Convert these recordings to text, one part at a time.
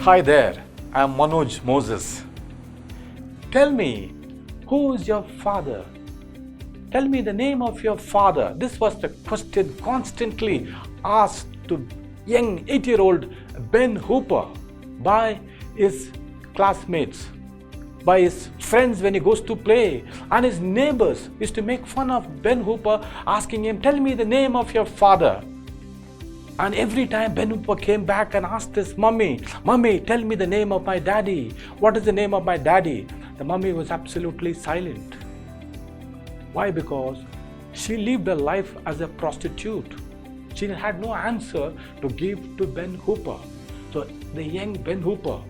Hi there, I am Manoj Moses. Tell me, who is your father? Tell me the name of your father. This was the question constantly asked to young 8-year-old Ben Hooper by his classmates, by his friends when he goes to play, and his neighbors used to make fun of Ben Hooper, asking him, tell me the name of your father. And every time Ben Hooper came back and asked his mummy, tell me the name of my daddy. What is the name of my daddy? The mummy was absolutely silent. Why? Because she lived a life as a prostitute. She had no answer to give to Ben Hooper. So the young Ben Hooper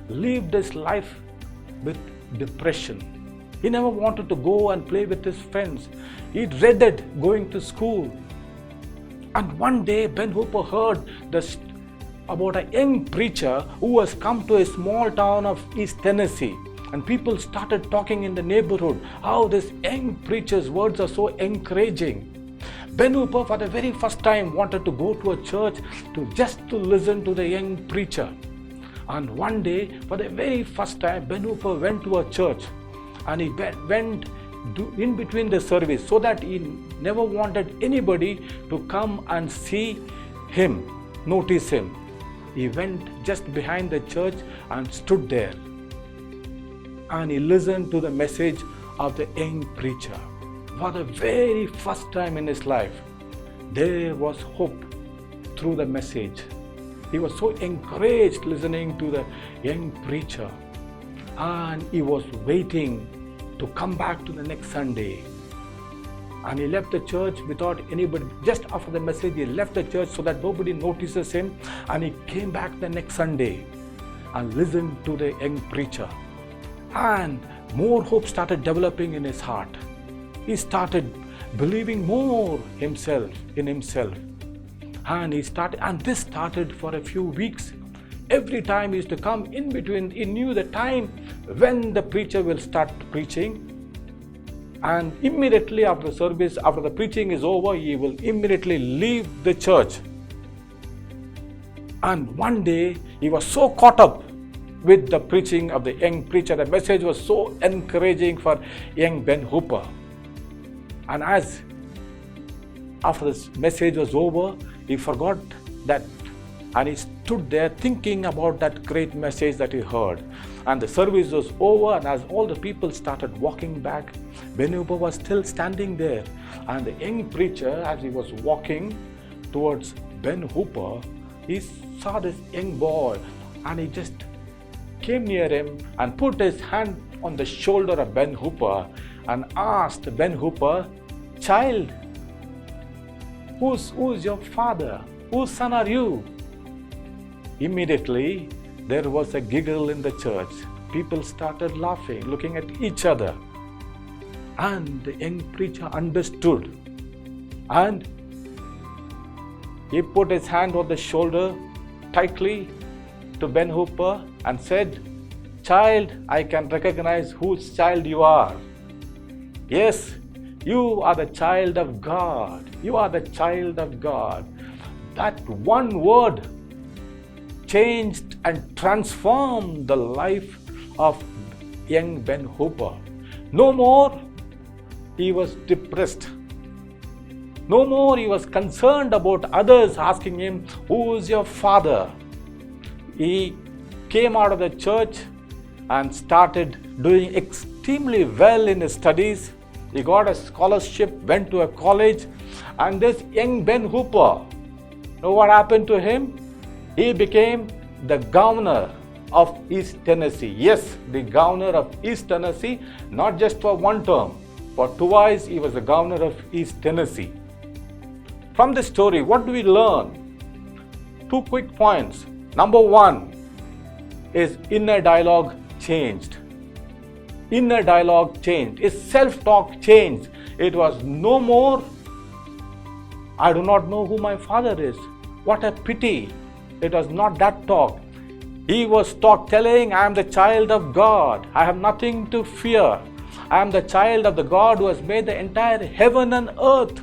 lived his life with depression. He never wanted to go and play with his friends. He dreaded going to school. And one day Ben Hooper heard about a young preacher who has come to a small town of East Tennessee. And people started talking in the neighborhood how this young preacher's words are so encouraging. Ben Hooper for the very first time wanted to go to a church to listen to the young preacher. And one day, for the very first time, Ben Hooper went to a church, and he went in between the service, so that he never wanted anybody to come and see him, notice him. He went just behind the church and stood there, and he listened to the message of the young preacher. For the very first time in his life, there was hope through the message. He was so encouraged listening to the young preacher, and he was waiting to come back to the next Sunday. And he left the church without anybody. Just after the message, he left the church so that nobody notices him, and he came back the next Sunday and listened to the young preacher. And more hope started developing in his heart. He started believing more in himself. And this started for a few weeks. Every time he used to come in between, he knew the time when the preacher will start preaching. And immediately after the service, after the preaching is over, he will immediately leave the church. And one day, he was so caught up with the preaching of the young preacher. The message was so encouraging for young Ben Hooper. And after this message was over, he forgot that, and he stood there thinking about that great message that he heard. And the service was over, and as all the people started walking back, Ben Hooper was still standing there. And the young preacher, as he was walking towards Ben Hooper, he saw this young boy, and he just came near him and put his hand on the shoulder of Ben Hooper and asked Ben Hooper, child, who's your father? Whose son are you? Immediately, there was a giggle in the church. People started laughing, looking at each other. And the young preacher understood. And he put his hand on the shoulder tightly to Ben Hooper and said, child, I can recognize whose child you are. Yes, you are the child of God. You are the child of God. That one word changed and transformed the life of young Ben Hooper. No more he was depressed. No more he was concerned about others asking him, who is your father? He came out of the church and started doing extremely well in his studies. He got a scholarship, went to a college, and this young Ben Hooper, know what happened to him? He became the governor of East Tennessee. Yes, the governor of East Tennessee, not just for one term, but twice he was the governor of East Tennessee. From this story, what do we learn? 2 quick points. Number 1 is inner dialogue changed. Inner dialogue changed. His self-talk changed. It was no more, I do not know who my father is. What a pity. It was not that talk. He was telling, I am the child of God. I have nothing to fear. I am the child of the God who has made the entire heaven and earth.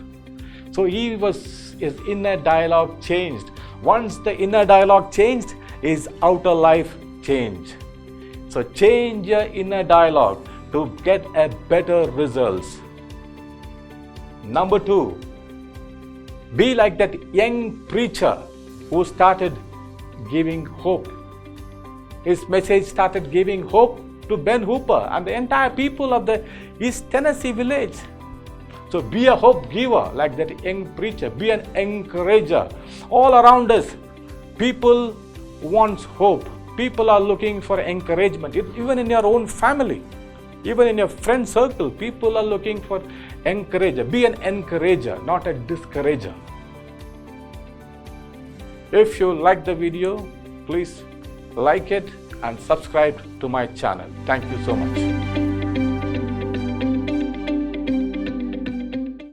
So his inner dialogue changed. Once the inner dialogue changed, is outer life change. So change your inner dialogue to get a better results. Number 2, be like that young preacher who started giving hope. His message started giving hope to Ben Hooper and the entire people of the East Tennessee village. So be a hope giver like that young preacher. Be an encourager. All around us, people want hope. People are looking for encouragement. Even in your own family, even in your friend circle, people are looking for encourager. Be an encourager, not a discourager. If you like the video, please like it and subscribe to my channel. Thank you so much.